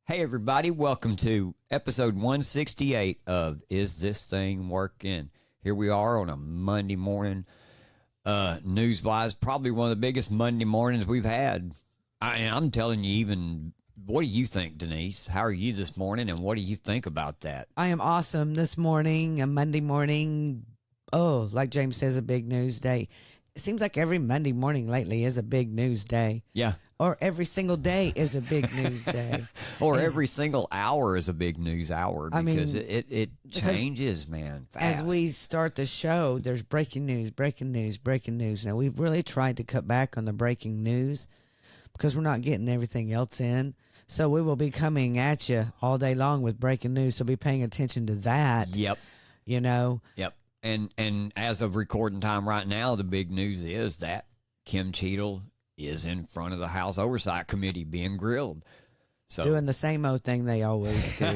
Hey, everybody. Welcome to episode 168 of Is This Thing Working? Here we are on a Monday morning, news-wise, probably one of the biggest Monday mornings we've had. I'm telling you, even, what do you think, Denise? How are you this morning, and what do you think about that? I am awesome this morning, a Monday morning. Oh, like James says, a big news day. It seems like every Monday morning lately is a big news day. Yeah. Or every single day is a big news day. Or every single hour is a big news hour because it changes, man, fast. As we start the show, there's breaking news, breaking news, breaking news. Now, we've really tried to cut back on the breaking news because we're not getting everything else in. So we will be coming at you all day long with breaking news. So be paying attention to that. Yep. You know? Yep. And as of recording time right now, the big news is that Kim Cheatle is in front of the House Oversight Committee being grilled. So doing the same old thing they always do.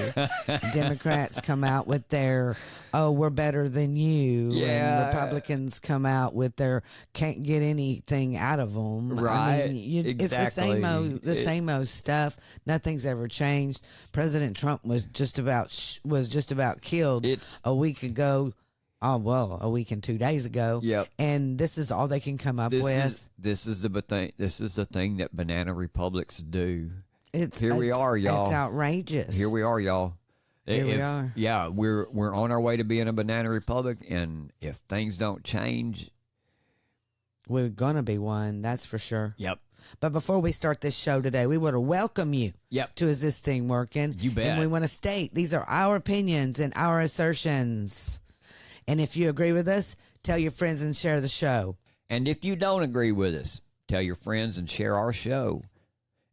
Democrats come out with their, oh, we're better than you. Yeah. And Republicans come out with their, can't get anything out of them. Right. I mean, Exactly. It's the same old stuff. Nothing's ever changed. President Trump was just about killed a week ago. Oh, well, a week and 2 days ago. Yep. And this is all they can come up with. This is the thing that banana republics do. Here we are, y'all. It's outrageous. Here we are, y'all. We are. Yeah, we're on our way to being a banana republic, and if things don't change, we're gonna be one. That's for sure. Yep. But before we start this show today, we want to welcome you to Is This Thing Working? You bet. And we want to state these are our opinions and our assertions. And if you agree with us, tell your friends and share the show. And if you don't agree with us, tell your friends and share our show.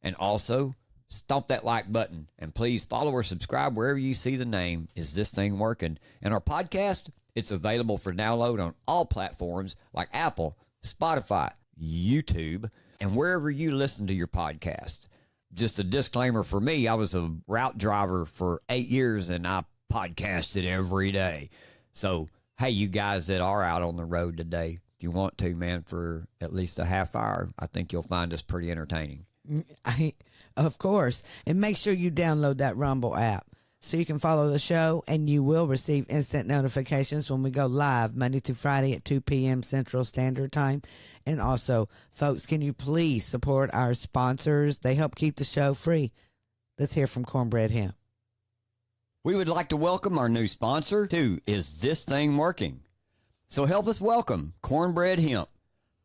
And also, stomp that like button. And please follow or subscribe wherever you see the name Is This Thing Working? And our podcast, it's available for download on all platforms like Apple, Spotify, YouTube, and wherever you listen to your podcast. Just a disclaimer for me, I was a route driver for 8 years and I podcasted every day. So, hey, you guys that are out on the road today, if you want to, man, for at least a half hour, I think you'll find us pretty entertaining. Of course. And make sure you download that Rumble app so you can follow the show and you will receive instant notifications when we go live Monday through Friday at 2 p.m. Central Standard Time. And also, folks, can you please support our sponsors? They help keep the show free. Let's hear from Cornbread Hemp. We would like to welcome our new sponsor to Is This Thing Working? So help us welcome Cornbread Hemp.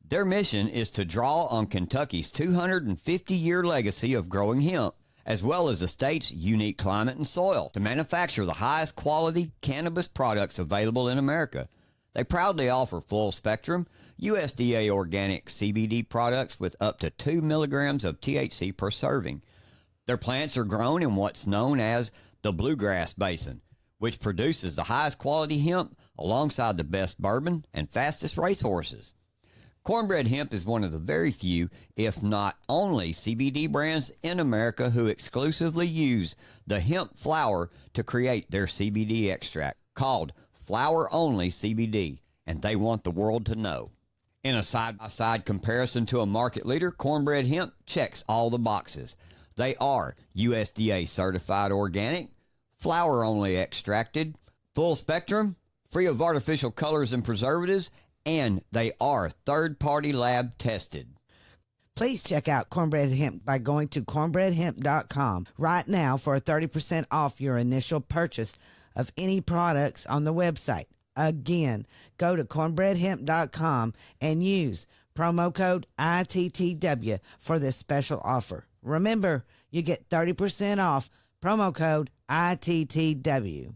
Their mission is to draw on Kentucky's 250-year legacy of growing hemp, as well as the state's unique climate and soil, to manufacture the highest quality cannabis products available in America. They proudly offer full-spectrum, USDA organic CBD products with up to 2 milligrams of THC per serving. Their plants are grown in what's known as the Bluegrass Basin, which produces the highest quality hemp alongside the best bourbon and fastest racehorses. Cornbread Hemp is one of the very few, if not only, CBD brands in America who exclusively use the hemp flower to create their CBD extract, called Flower Only CBD, and they want the world to know. In a side-by-side comparison to a market leader, Cornbread Hemp checks all the boxes. They are USDA certified organic, flower only extracted, full spectrum, free of artificial colors and preservatives, and they are third-party lab tested. Please check out Cornbread Hemp by going to cornbreadhemp.com right now for 30% off your initial purchase of any products on the website. Again, go to cornbreadhemp.com and use promo code ITTW for this special offer. Remember, you get 30% off, promo code ITTW.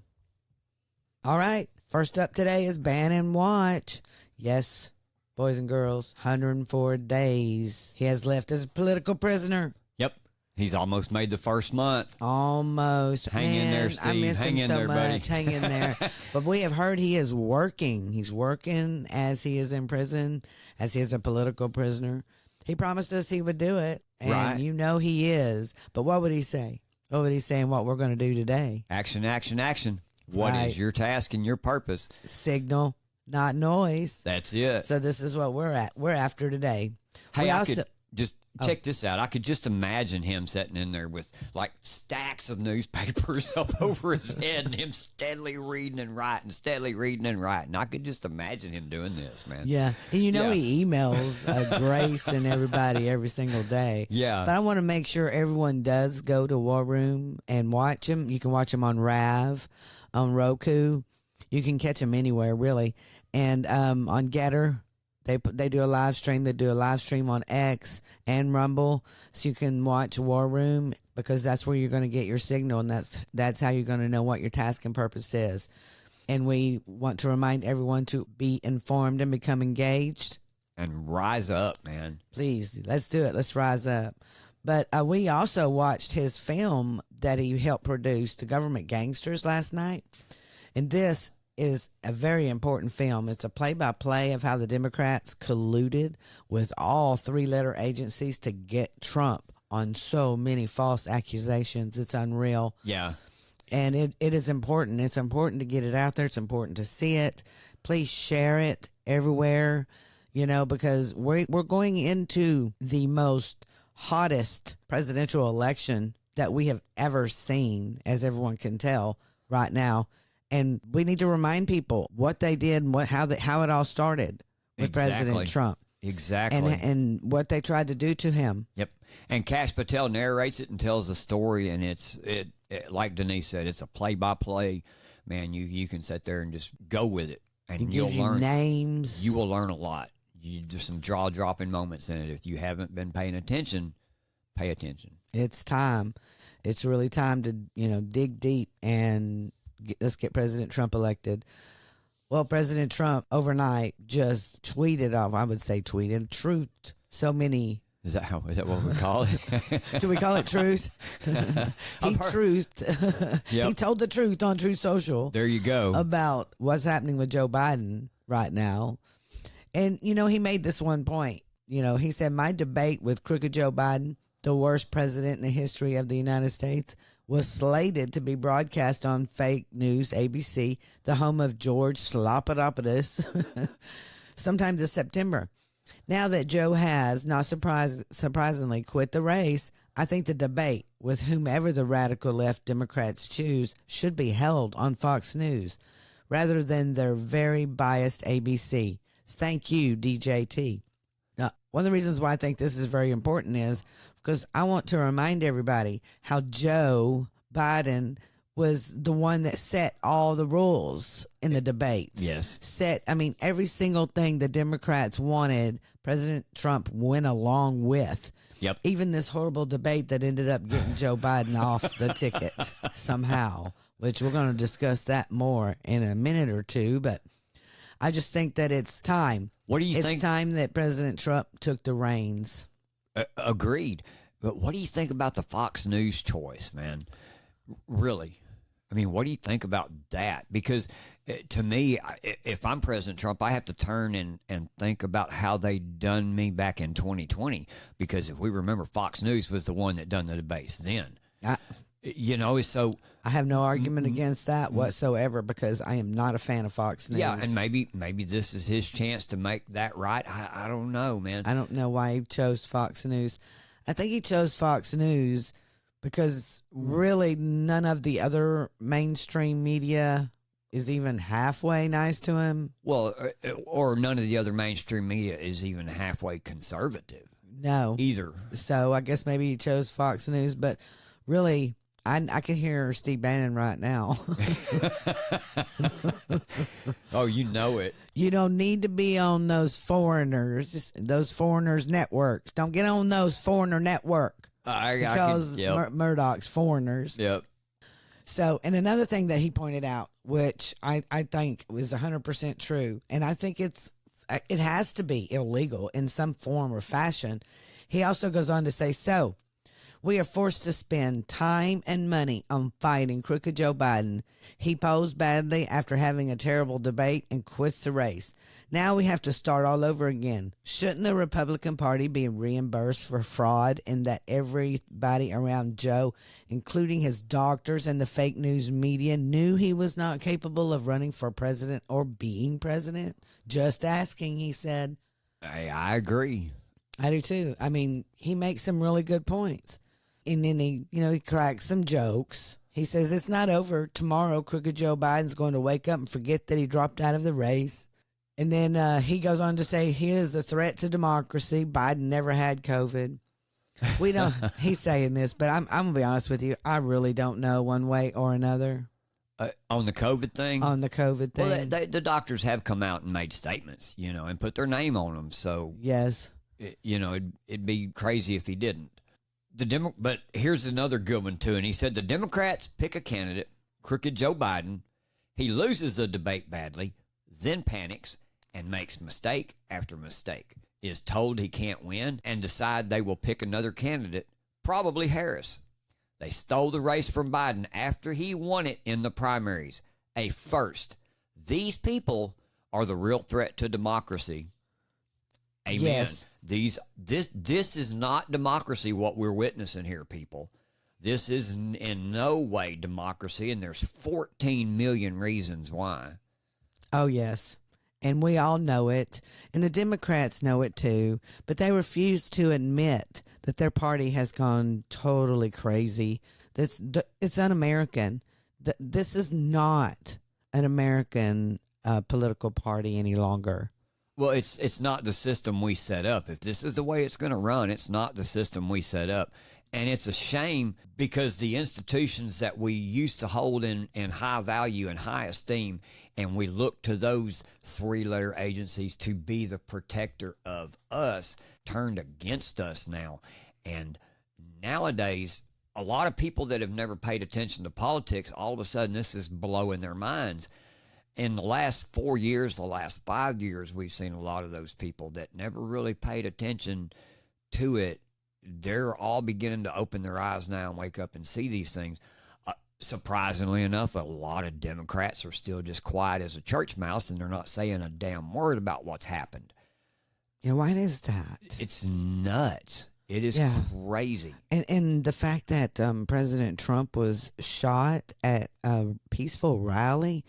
All right, first up today is Bannon Watch. Yes, boys and girls, 104 days. He has left as a political prisoner. Yep, he's almost made the first month. Almost. Hang in there, Steve. I miss Hang him in so there, much. buddy. Hang in there. But we have heard he is working. He's working as he is in prison, as he is a political prisoner. He promised us he would do it, and right. You know he is. But what would he say? What would he say and what we're going to do today? Action, action, action. What Right. is your task and your purpose? Signal, not noise. That's it. So this is what we're after today. Hey, just check this out. I could just imagine him sitting in there with like stacks of newspapers up over his head and him steadily reading and writing, steadily reading and writing. I could just imagine him doing this, man. Yeah. And he emails Grace and everybody every single day. Yeah. But I want to make sure everyone does go to War Room and watch him. You can watch him on Rav, on Roku. You can catch him anywhere, really. And on Getter. They do a live stream. They do a live stream on X and Rumble, so you can watch War Room, because that's where you're going to get your signal, and that's how you're going to know what your task and purpose is. And we want to remind everyone to be informed and become engaged. And rise up, man. Please, let's do it. Let's rise up. But we also watched his film that he helped produce, The Government Gangsters, last night. And this is a very important film. It's a play-by-play of how the Democrats colluded with all three-letter agencies to get Trump on so many false accusations. It's unreal. Yeah. And it is important. It's important to get it out there. It's important to see it. Please share it everywhere, because we're going into the most hottest presidential election that we have ever seen, as everyone can tell right now. And we need to remind people what they did and how it all started with President Trump. Exactly. And what they tried to do to him. Yep. And Kash Patel narrates it and tells the story, and it's like Denise said, it's a play-by-play. Man, you can sit there and just go with it, and you'll learn names. You will learn a lot. There's some jaw-dropping moments in it. If you haven't been paying attention, pay attention. It's time. It's really time to dig deep and let's get President Trump elected. Well, President Trump overnight just tweeted truth. So many. Is that what we call it? Do we call it truth? Yep. He told the truth on Truth Social. There you go. About what's happening with Joe Biden right now. And, he made this one point. He said, my debate with crooked Joe Biden, the worst president in the history of the United States, was slated to be broadcast on fake news ABC, the home of George Slopadopoulous, sometime this September. Now that Joe has, not surprisingly, quit the race, I think the debate with whomever the radical left Democrats choose should be held on Fox News rather than their very biased ABC. Thank you, DJT. Now, one of the reasons why I think this is very important is because I want to remind everybody how Joe Biden was the one that set all the rules in the debates. Yes. Every single thing the Democrats wanted, President Trump went along with. Yep. Even this horrible debate that ended up getting Joe Biden off the ticket somehow, which we're going to discuss that more in a minute or two. But I just think that it's time. What do you think? It's time that President Trump took the reins. Agreed. But what do you think about the Fox News choice, man? Really? What do you think about that? Because to me, if I'm President Trump, I have to turn and think about how they done me back in 2020. Because if we remember, Fox News was the one that done the debates then. So I have no argument against that whatsoever, because I am not a fan of Fox News. Yeah, and maybe this is his chance to make that right. I don't know, man. I don't know why he chose Fox News. I think he chose Fox News because really none of the other mainstream media is even halfway nice to him. Well, or none of the other mainstream media is even halfway conservative. No. Either. So I guess maybe he chose Fox News, but really, I can hear Steve Bannon right now. Oh, you know it. You don't need to be on those foreigners networks. Don't get on those foreigner network. Because Murdoch's foreigners. Yep. So, and another thing that he pointed out, which I think was 100% true, and I think it has to be illegal in some form or fashion. He also goes on to say, so we are forced to spend time and money on fighting crooked Joe Biden. He posed badly after having a terrible debate and quits the race. Now we have to start all over again. Shouldn't the Republican Party be reimbursed for fraud in that everybody around Joe, including his doctors and the fake news media, knew he was not capable of running for president or being president? Just asking, he said. I agree. I do too. I mean, he makes some really good points. And then he cracks some jokes. He says it's not over. Tomorrow, crooked Joe Biden's going to wake up and forget that he dropped out of the race. And then he goes on to say he is a threat to democracy. Biden never had COVID. We don't. He's saying this, but I'm gonna be honest with you. I really don't know one way or another On the COVID thing. on the COVID thing. Well, the doctors have come out and made statements, and put their name on them. So yes. it'd be crazy if he didn't. But here's another good one too. And he said the Democrats pick a candidate, crooked Joe Biden. He loses the debate badly, then panics and makes mistake after mistake. Is told he can't win and decide they will pick another candidate, probably Harris. They stole the race from Biden after he won it in the primaries. A first. These people are the real threat to democracy. Amen. Yes. This is not democracy, what we're witnessing here, people. This is in no way democracy, and there's 14 million reasons why. Oh, yes. And we all know it. And the Democrats know it too. But they refuse to admit that their party has gone totally crazy. It's un-American. This is not an American political party any longer. Well, it's not the system we set up. If this is the way it's going to run, it's not the system we set up. And it's a shame because the institutions that we used to hold in high value and high esteem, and we look to those three-letter agencies to be the protector of us, turned against us now. And nowadays, a lot of people that have never paid attention to politics, all of a sudden this is blowing their minds. In the last 4 years, the last 5 years, we've seen a lot of those people that never really paid attention to it. They're all beginning to open their eyes now and wake up and see these things. Surprisingly enough, a lot of Democrats are still just quiet as a church mouse, and they're not saying a damn word about what's happened. Yeah, why is that? It's nuts. It is crazy. And the fact that President Trump was shot at a peaceful rally,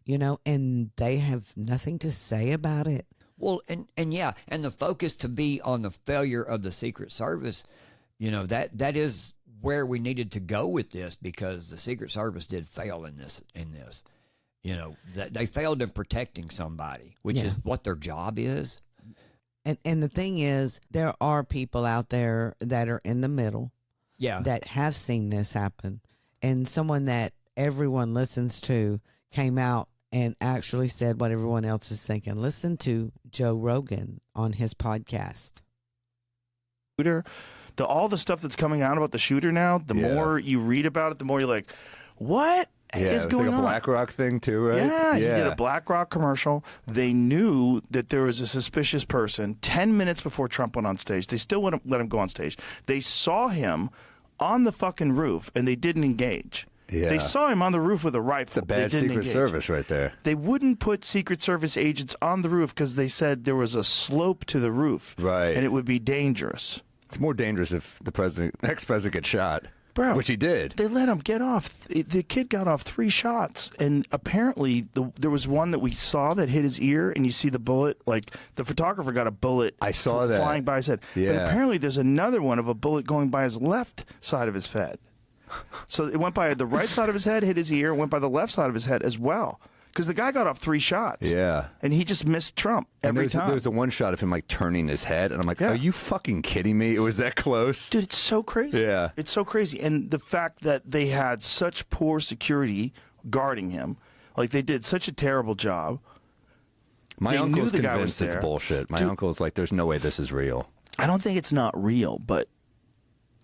and they have nothing to say about it. Well, and the focus to be on the failure of the Secret Service, that is where we needed to go with this, because the Secret Service did fail in this. They failed in protecting somebody, which is what their job is. And the thing is, there are people out there that are in the middle, that have seen this happen, and someone that everyone listens to came out and actually said what everyone else is thinking. Listen to Joe Rogan on his podcast. All the stuff that's coming out about the shooter now, the more you read about it, the more you're like, what is going on? It's like a BlackRock thing too, right? Yeah, he did a BlackRock commercial. They knew that there was a suspicious person 10 minutes before Trump went on stage. They still wouldn't let him go on stage. They saw him on the fucking roof, and they didn't engage. Yeah. They saw him on the roof with a rifle. It's a bad Secret Service right there. They wouldn't put Secret Service agents on the roof because they said there was a slope to the roof. Right. And it would be dangerous. It's more dangerous if the ex-president gets shot. Bro, which he did. They let him get off. The kid got off 3 shots, and apparently there was one that we saw that hit his ear, and you see the bullet. Like, the photographer got a bullet. I saw that flying by his head. Yeah. But apparently there's another one of a bullet going by his left side of his head. So it went by the right side of his head, hit his ear, went by the left side of his head as well. Because the guy got off 3 shots. Yeah. And he just missed Trump every time. There's the one shot of him, like, turning his head, and I'm like, are you fucking kidding me? It was that close? Dude, it's so crazy. Yeah. It's so crazy. And the fact that they had such poor security guarding him, like, they did such a terrible job. My uncle's convinced it's bullshit. My uncle's like, there's no way this is real. I don't think it's not real, but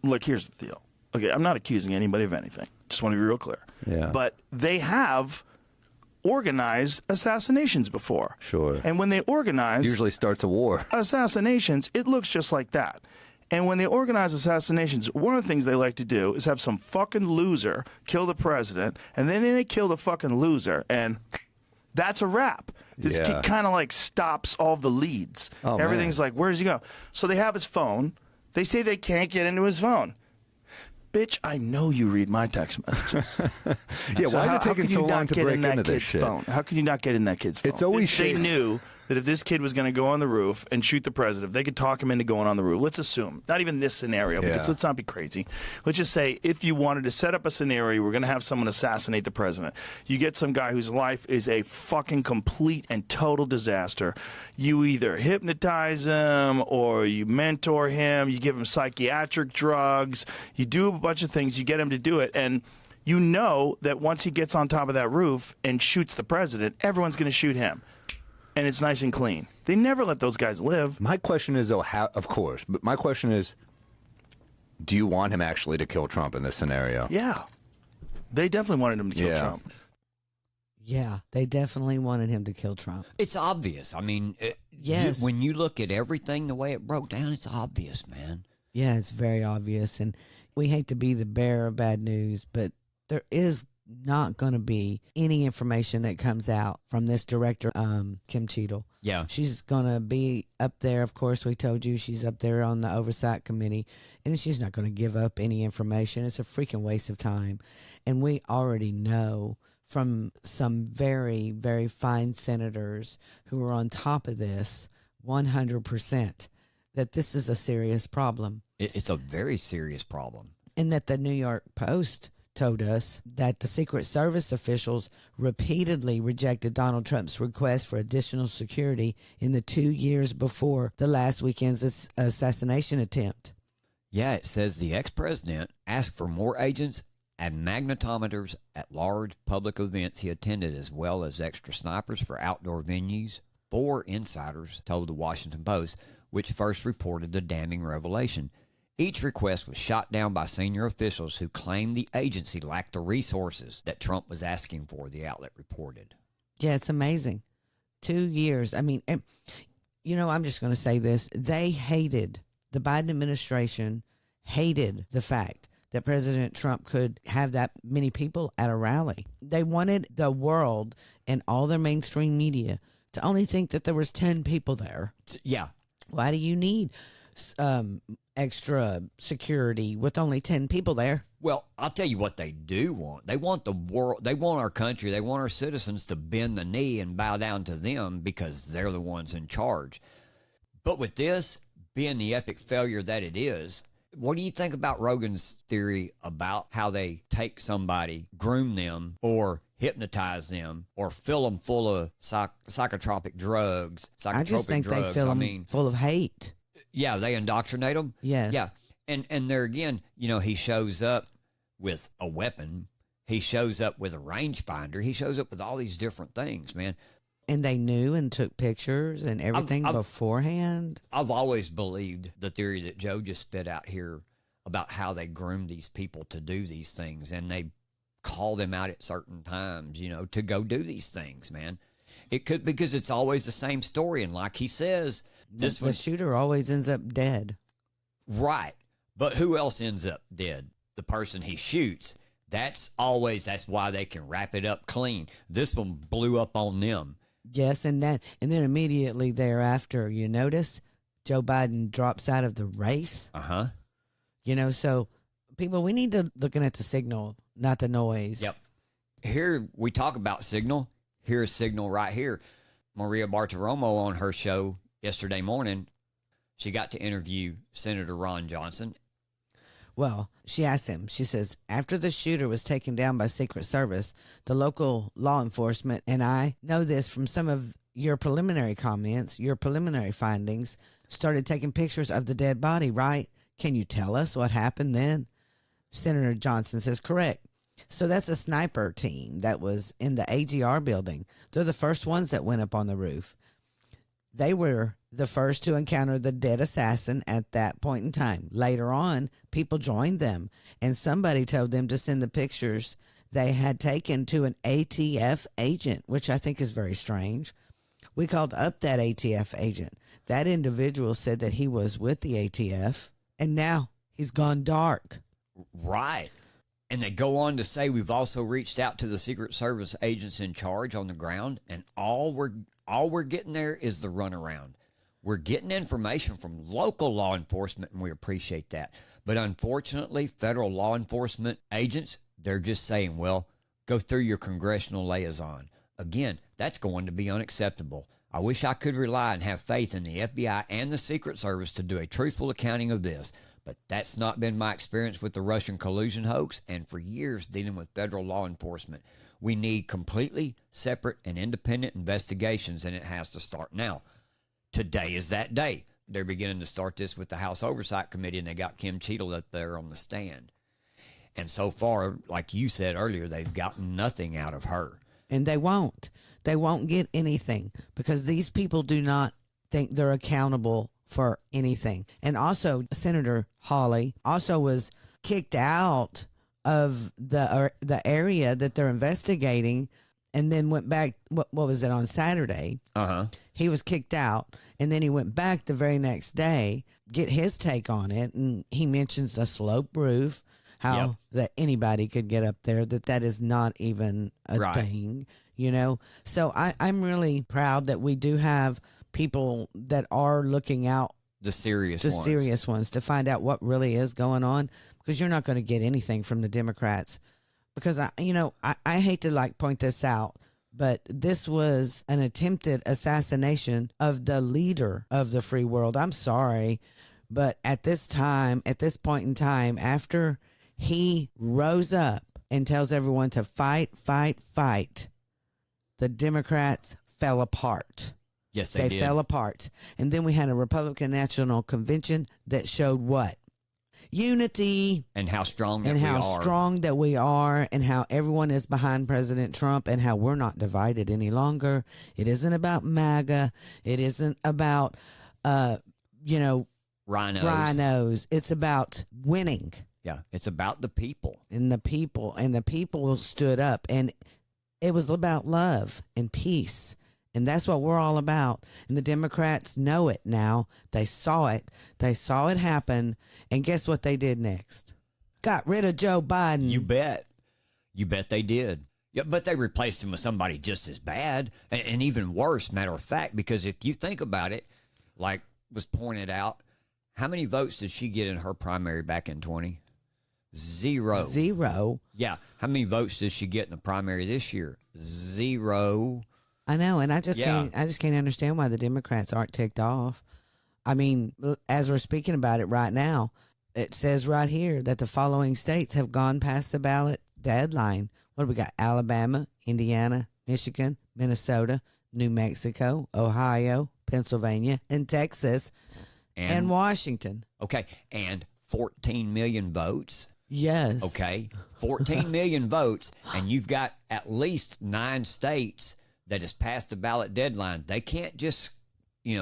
look, here's the deal. Okay, I'm not accusing anybody of anything. Just want to be real clear. Yeah. But they have organized assassinations before. Sure. And when they organize... usually starts a war. Assassinations, it looks just like that. And when they organize assassinations, one of the things they like to do is have some fucking loser kill the president, and then they kill the fucking loser, and that's a wrap. This kind of like stops all the leads. Oh, everything's like, where does he go? So they have his phone. They say they can't get into his phone. Bitch, I know you read my text messages. Yeah, so why is it taking so long to break into this shit? Phone? How can you not get in that kid's phone? It's always They knew that if this kid was going to go on the roof and shoot the president, they could talk him into going on the roof. Let's assume, not even this scenario, because let's not be crazy. Let's just say if you wanted to set up a scenario, we're going to have someone assassinate the president. You get some guy whose life is a fucking complete and total disaster. You either hypnotize him or you mentor him, you give him psychiatric drugs, you do a bunch of things, you get him to do it, and you know that once he gets on top of that roof and shoots the president, everyone's going to shoot him. And it's nice and clean. They never let those guys live. My question is, though, how, of course, but my question is, do you want him actually to kill Trump in this scenario? Yeah. They definitely wanted him to kill Trump. Yeah, they definitely wanted him to kill Trump. It's obvious. I mean, yes. When you look at everything the way it broke down, it's obvious, man. Yeah, it's very obvious. And we hate to be the bearer of bad news, but there is not going to be any information that comes out from this director, Kim Cheatle. Yeah. She's going to be up there. Of course, we told you she's up there on the oversight committee, and she's not going to give up any information. It's a freaking waste of time. And we already know from some very, very fine senators who are on top of this 100% that this is a serious problem. It's a very serious problem. And that the New York Post told us that the Secret Service officials repeatedly rejected Donald Trump's request for additional security in the 2 years before the last weekend's assassination attempt. Yeah, it says the ex-president asked for more agents and magnetometers at large public events he attended, as well as extra snipers for outdoor venues. 4 insiders told the Washington Post, which first reported the damning revelation. Each request was shot down by senior officials who claimed the agency lacked the resources that Trump was asking for, the outlet reported. Yeah, it's amazing. 2 years. I mean, and, you know, I'm just going to say this. They hated, the Biden administration hated the fact that President Trump could have that many people at a rally. They wanted the world and all their mainstream media to only think that there was 10 people there. Yeah. Why do you need extra security with only 10 people there? Well, I'll tell you what they do want. They want the world, they want our country, they want our citizens to bend the knee and bow down to them because they're the ones in charge. But with this being the epic failure that it is, what do you think about Rogan's theory about how they take somebody, groom them, or hypnotize them, or fill them full of psychotropic drugs, I just think they fill them full of hate. Yeah, they indoctrinate them. Yes. Yeah. And there again, you know, he shows up with a weapon. He shows up with a rangefinder. He shows up with all these different things, man. And they knew and took pictures and everything beforehand. I've always believed the theory that Joe just spit out here about how they groom these people to do these things, and they call them out at certain times, you know, to go do these things, man. It could, because it's always the same story. And like he says, the shooter always ends up dead. Right. But who else ends up dead? The person he shoots. That's why they can wrap it up clean. This one blew up on them. Yes, and then immediately thereafter, you notice Joe Biden drops out of the race. Uh-huh. You know, so people, we need to looking at the signal, not the noise. Yep. Here we talk about signal. Here's signal right here. Maria Bartiromo on her show yesterday morning, she got to interview Senator Ron Johnson. Well, she asked him, she says, after the shooter was taken down by Secret Service, the local law enforcement, and I know this from some of your preliminary comments, your preliminary findings, started taking pictures of the dead body, right? Can you tell us what happened then? Senator Johnson says, correct. So that's a sniper team that was in the AGR building. They're the first ones that went up on the roof. They were the first to encounter the dead assassin at that point in time. Later on, people joined them, and somebody told them to send the pictures they had taken to an ATF agent, which I think is very strange. We called up that ATF agent. That individual said that he was with the ATF, and now he's gone dark. Right. And they go on to say, we've also reached out to the Secret Service agents in charge on the ground, and all we're getting there is the runaround. We're getting information from local law enforcement, and we appreciate that. But unfortunately, federal law enforcement agents, they're just saying, well, go through your congressional liaison. Again, that's going to be unacceptable. I wish I could rely and have faith in the FBI and the Secret Service to do a truthful accounting of this, but that's not been my experience with the Russian collusion hoax and for years dealing with federal law enforcement. We need completely separate and independent investigations, and it has to start now. Today is that day. They're beginning to start this with the House Oversight Committee, and they got Kim Cheatle up there on the stand. And so far, like you said earlier, they've gotten nothing out of her. And they won't. They won't get anything because these people do not think they're accountable for anything. And also, Senator Hawley also was kicked out of the area that they're investigating, and then went back. What was it on Saturday? He was kicked out, and then he went back the very next day, get his take on it, and he mentions the slope roof, how that anybody could get up there, that is not even a thing, you know? So I'm really proud that we do have people that are looking out The serious ones to find out what really is going on, because you're not going to get anything from the Democrats. Because I hate to like point this out, but this was an attempted assassination of the leader of the free world. I'm sorry, but at this point in time, after he rose up and tells everyone to fight, fight, fight, the Democrats fell apart. Yes, they did. Fell apart. And then we had a Republican National Convention that showed what? Unity. And how strong that we are, and how everyone is behind President Trump, and how we're not divided any longer. It isn't about MAGA. It isn't about, rhinos. It's about winning. Yeah, it's about the people. And the people stood up, and it was about love and peace. And that's what we're all about. And the Democrats know it now. They saw it. They saw it happen. And guess what they did next? Got rid of Joe Biden. You bet. You bet they did. Yeah, but they replaced him with somebody just as bad and even worse, matter of fact, because if you think about it, like was pointed out, how many votes did she get in her primary back in 20? Zero. Yeah. How many votes did she get in the primary this year? Zero. I know, and I just can't understand why the Democrats aren't ticked off. I mean, as we're speaking about it right now, it says right here that the following states have gone past the ballot deadline. What do we got? Alabama, Indiana, Michigan, Minnesota, New Mexico, Ohio, Pennsylvania, and Texas, and Washington. Okay, and 14 million votes. Yes. Okay, 14 million votes, and you've got at least 9 states that has passed the ballot deadline. They can't just,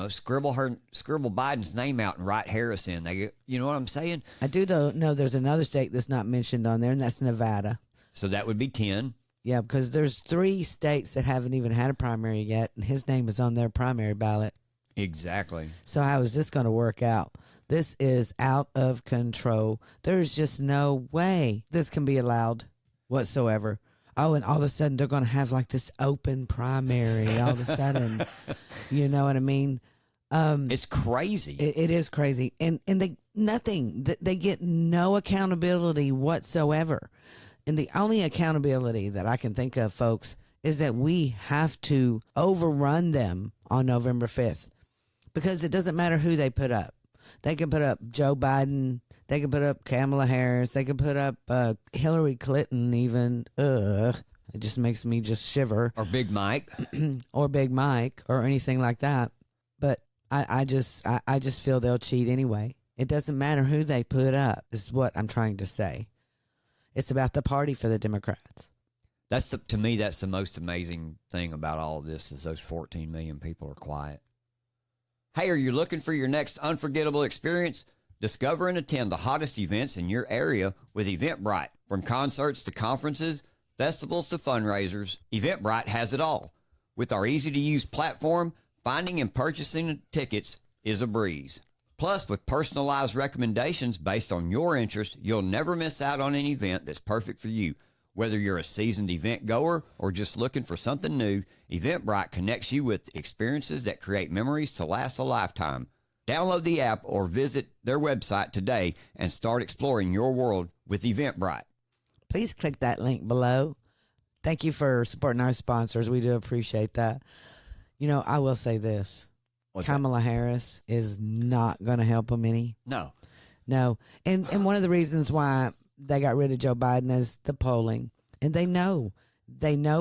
scribble Biden's name out and write Harris in. You know what I'm saying? I do though know there's another state that's not mentioned on there, and that's Nevada. So that would be 10. Yeah, because there's 3 states that haven't even had a primary yet, and his name is on their primary ballot. Exactly. So how is this going to work out? This is out of control. There's just no way this can be allowed whatsoever. Oh, and all of a sudden they're going to have like this open primary. All of a sudden, you know what I mean? It's crazy. It is crazy, and they get no accountability whatsoever. And the only accountability that I can think of, folks, is that we have to overrun them on November 5th, because it doesn't matter who they put up. They can put up Joe Biden. They could put up Kamala Harris. They could put up Hillary Clinton even. Ugh. It just makes me just shiver. Or Big Mike. Or Big Mike or anything like that. But I just feel they'll cheat anyway. It doesn't matter who they put up, is what I'm trying to say. It's about the party for the Democrats. To me, that's the most amazing thing about all of this is those 14 million people are quiet. Hey, are you looking for your next unforgettable experience? Discover and attend the hottest events in your area with Eventbrite. From concerts to conferences, festivals to fundraisers, Eventbrite has it all. With our easy-to-use platform, finding and purchasing tickets is a breeze. Plus, with personalized recommendations based on your interest, you'll never miss out on an event that's perfect for you. Whether you're a seasoned event goer or just looking for something new, Eventbrite connects you with experiences that create memories to last a lifetime. Download the app or visit their website today and start exploring your world with Eventbrite. Please click that link below. Thank you for supporting our sponsors. We do appreciate that. You know, I will say this. What's Kamala Harris is not going to help them any. No. No. And one of the reasons why they got rid of Joe Biden is the polling. And they know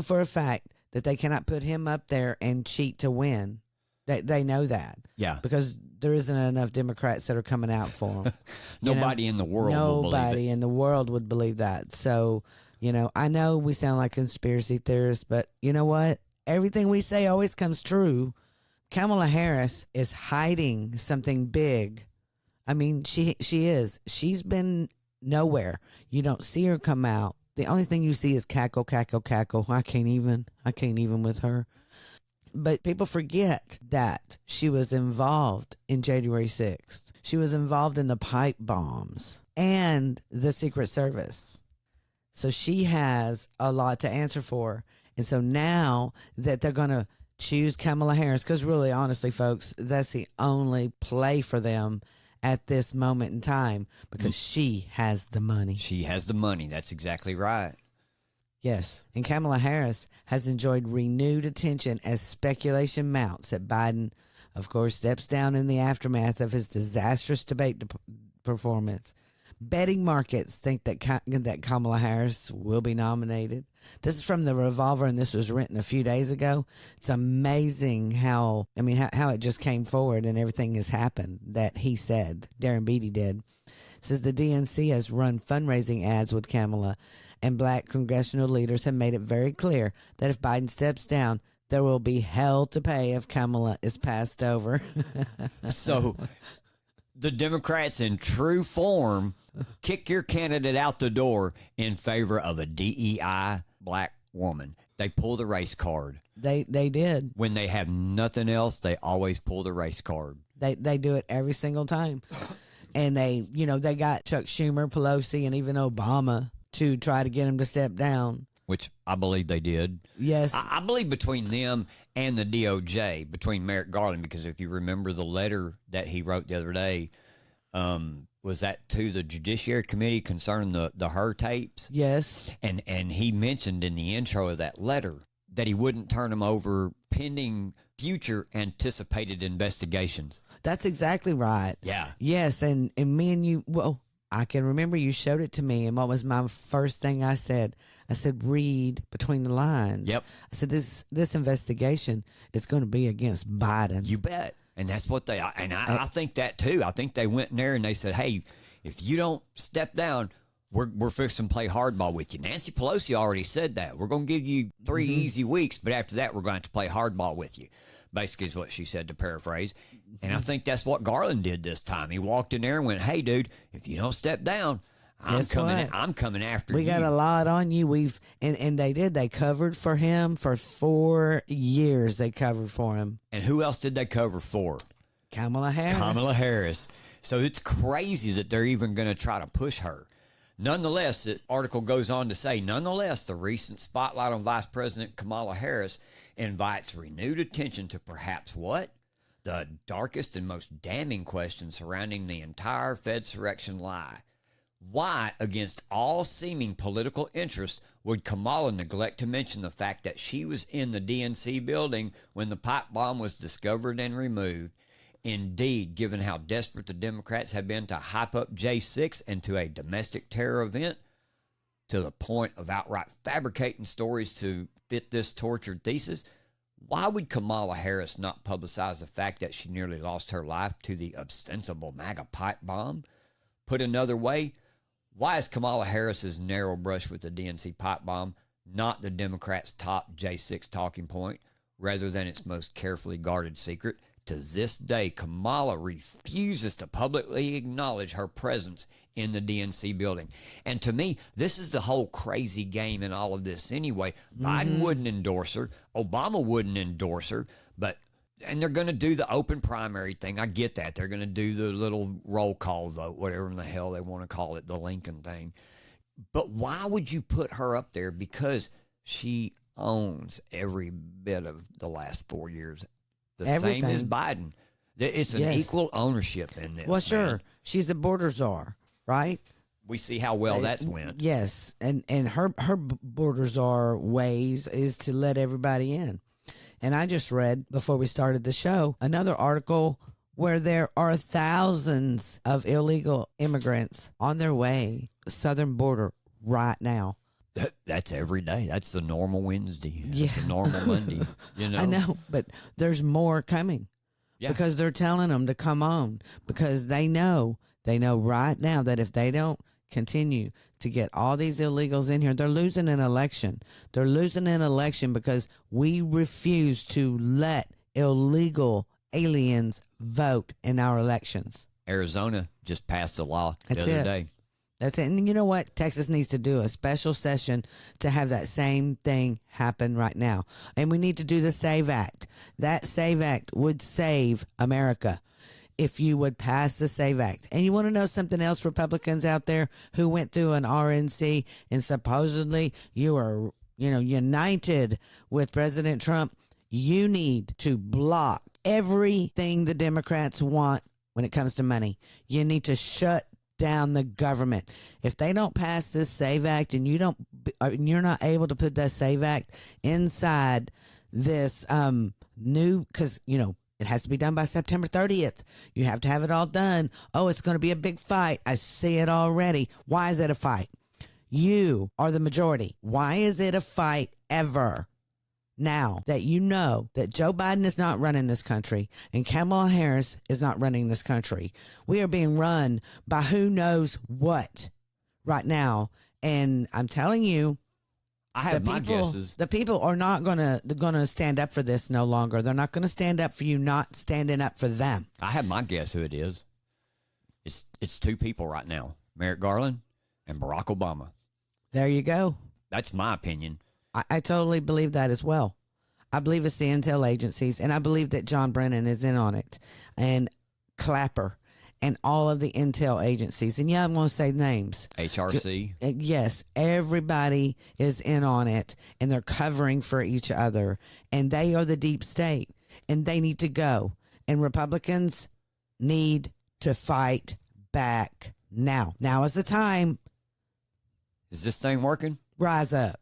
for a fact that they cannot put him up there and cheat to win. They know that. Yeah. Because there isn't enough Democrats that are coming out for him. Nobody in the world will believe Nobody it. in the world would believe that. So, you know, I know we sound like conspiracy theorists, but you know what? Everything we say always comes true. Kamala Harris is hiding something big. I mean, she is. She's been nowhere. You don't see her come out. The only thing you see is cackle, cackle, cackle. I can't even with her. But people forget that she was involved in January 6th. She was involved in the pipe bombs and the Secret Service. So she has a lot to answer for. And so now that they're going to choose Kamala Harris, because really, honestly, folks, that's the only play for them at this moment in time, because she has the money. She has the money. That's exactly right. Yes, and Kamala Harris has enjoyed renewed attention as speculation mounts that Biden, of course, steps down in the aftermath of his disastrous debate performance. Betting markets think that Kamala Harris will be nominated. This is from the Revolver, and this was written a few days ago. It's amazing how it just came forward and everything has happened that he said. Darren Beatty did. It says the DNC has run fundraising ads with Kamala, and black congressional leaders have made it very clear that if Biden steps down, there will be hell to pay if Kamala is passed over. So the Democrats in true form kick your candidate out the door in favor of a DEI black woman. They pull the race card. They did. When they have nothing else, they always pull the race card. They do it every single time. And they got Chuck Schumer, Pelosi, and even Obama to try to get him to step down. Which I believe they did. Yes. I believe between them and the DOJ, between Merrick Garland, because if you remember the letter that he wrote the other day, was that to the Judiciary Committee concerning the her tapes? Yes. And he mentioned in the intro of that letter that he wouldn't turn them over pending future anticipated investigations. That's exactly right. Yeah. Yes, and me and you, well, I can remember you showed it to me, and what was my first thing I said? I said, read between the lines. Yep. I said, this investigation is going to be against Biden. You bet. And that's what I think that too. I think they went in there and they said, hey, if you don't step down, we're fixing to play hardball with you. Nancy Pelosi already said that. We're going to give you 3 easy weeks, but after that, we're going to have to play hardball with you. Basically is what she said, to paraphrase. And I think that's what Garland did this time. He walked in there and went, hey, dude, if you don't step down, I'm coming after you. We got a lot on you. And they did. They covered for him for 4 years. They covered for him. And who else did they cover for? Kamala Harris. Kamala Harris. So it's crazy that they're even going to try to push her. Nonetheless, the article goes on to say, nonetheless, the recent spotlight on Vice President Kamala Harris invites renewed attention to perhaps what? The darkest and most damning question surrounding the entire Fedsurrection lie. Why, against all seeming political interest, would Kamala neglect to mention the fact that she was in the DNC building when the pipe bomb was discovered and removed? Indeed, given how desperate the Democrats have been to hype up J6 into a domestic terror event to the point of outright fabricating stories to fit this tortured thesis, why would Kamala Harris not publicize the fact that she nearly lost her life to the ostensible MAGA pipe bomb? Put another way, why is Kamala Harris's narrow brush with the DNC pipe bomb not the Democrats' top J6 talking point, rather than its most carefully guarded secret? To this day, Kamala refuses to publicly acknowledge her presence in the DNC building. And to me, this is the whole crazy game in all of this anyway. Biden wouldn't endorse her. Obama wouldn't endorse her. And they're going to do the open primary thing. I get that. They're going to do the little roll call vote, whatever in the hell they want to call it, the Lincoln thing. But why would you put her up there? Because she owns every bit of the last 4 years. Same as Biden. It's an equal ownership in this. Well, sure. Man. She's the border czar, right? We see how well that's went. Yes. And her border czar ways is to let everybody in. And I just read, before we started the show, another article where there are thousands of illegal immigrants on their way to the southern border right now. That's every day. That's the normal Wednesday. That's Yeah. the normal Monday. You know? I know, but there's more coming. Yeah. Because they're telling them to come on, because they know right now that if they don't continue to get all these illegals in here, they're losing an election. They're losing an election because we refuse to let illegal aliens vote in our elections. Arizona just passed a law the That's other it. day. That's it. And you know what? Texas needs to do a special session to have that same thing happen right now. And we need to do the SAVE Act. That SAVE Act would save America if you would pass the SAVE Act. And you want to know something else, Republicans out there who went through an RNC and supposedly you are, united with President Trump? You need to block everything the Democrats want when it comes to money. You need to shut down the government. If they don't pass this SAVE Act and you're not able to put that SAVE Act inside this new, because it has to be done by September 30th. You have to have it all done. Oh, it's going to be a big fight. I see it already. Why is it a fight? You are the majority. Why is it a fight ever? Now that you know that Joe Biden is not running this country and Kamala Harris is not running this country, we are being run by who knows what right now. And I'm telling you, I have my guesses. the people are not gonna stand up for this no longer. They're not gonna stand up for you not standing up for them. I have my guess who it is. It's two people right now, Merrick Garland and Barack Obama. There you go. That's my opinion. I totally believe that as well. I believe it's the intel agencies, and I believe that John Brennan is in on it, and Clapper, and all of the intel agencies. And yeah, I'm going to say names. HRC. Yes, everybody is in on it, and they're covering for each other, and they are the deep state, and they need to go. And Republicans need to fight back now. Now is the time. Is this thing working? Rise up.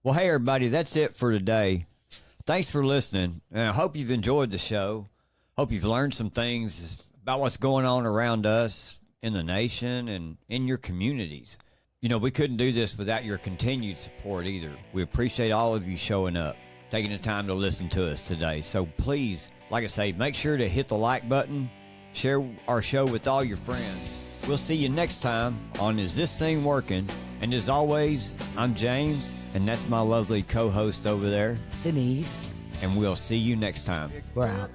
Well, hey, everybody, that's it for today. Thanks for listening, and I hope you've enjoyed the show. Hope you've learned some things about what's going on around us in the nation and in your communities. We couldn't do this without your continued support either. We appreciate all of you showing up, taking the time to listen to us today. So please, like I say, make sure to hit the like button, share our show with all your friends. We'll see you next time on Is This Thing Working? And as always, I'm James, and that's my lovely co-host over there, Denise. and we'll see you next time. We're out.